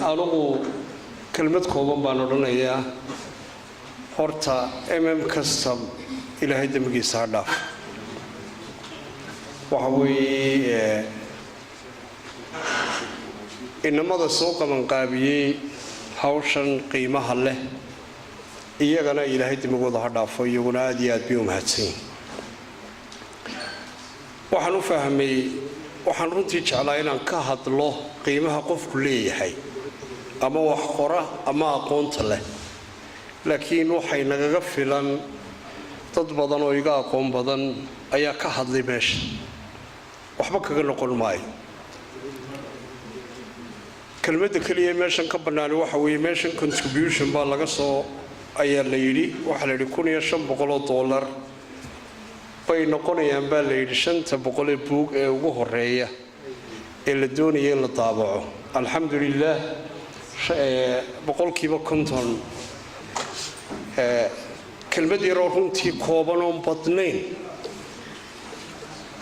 أنا كلمة كوبان بانورنا يا هرتا كستم إلى هيدا مجلس عداف وحوي إنما ذا سوق من قابي هوشن قيمة له إيجانا إلى هيدا مجلس عداف ويجونا ديات بيوم هاتين وحنو فهمي وحنرنتي جعلنا كهاد الله قيمها قف كلية هاي أما وحقرة أما أقونت له لكن وحي نغفلا تضبطن ويقا قوم بدن أيا كهاد لي ماشي وحبك نقول معي كلمة كلية ماشن كبرنا وحوي ماشن contribution بالغصو أيا ليلي وحلا يكون يشم $100 bay noqonayaan baa la yiri 500 buug ee ugu horeeya ee la doonayo in la taabaco alxamdulillah boqolkiiba 50 kelmadii runtii kooban oo badnayn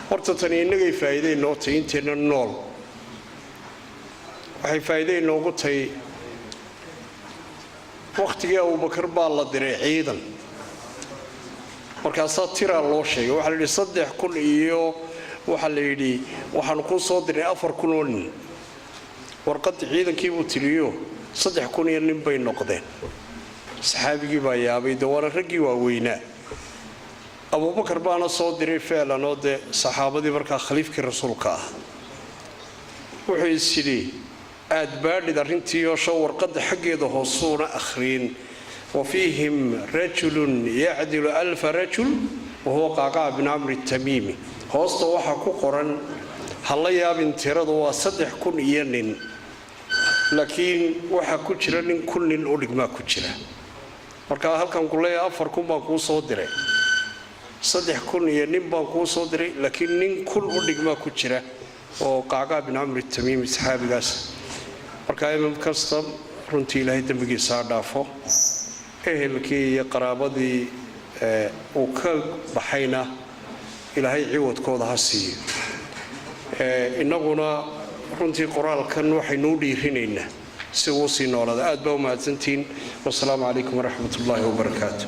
horta tan inagay faa'iido noo tahay inteena nool waxay faa'iido noogu tahay waqtigii Abu Bakar baa la diray ciidan markaas tira loo sheegay waxa la yiri 3,000 iyo waxa la yiri waxaan ku soo diray 4,000 warqad ciidankii uu tiriyo 3,000 nin bay noqdeen saxaabigii baa yaabay dawar ragii waaweynaa Abu Bakar baana soo diray ficlan oo de saxaabadii markaa khaliifkii rasuulka ah wuxuu isiri aad baadhid arintii oo soo warqad xageeda hoosuuna akhriin وفيهم رجل يعدل 1000 رجل وهو قعقاع بن عمرو التميمي هوسته waxa ku qoran hal yaabin tiradu waa 3,000 iyo nin laakiin waxa ku jira nin kun nin oo dhigma ku jira marka halkan ku leeyahay 4,000 baan ku soo diray 3,000 iyo nin baan ku soo diray laakiin nin kun oo dhigma ku jira oo qacqaع بن عمرو التميمي saxaabigaas marka imam kastam runtii ilaahay dambigiisa dhaafo ehelkii iyo qaraabadii oo ka baxayna ilaahay ciwadkooda ha siiyo inaguna runtii qoraalkan waxaynu dhiirinaynaa si uu si noolada aad baa u mahadsantiin wassalaamu calaykum waraxmatullaahi wabarakaatuh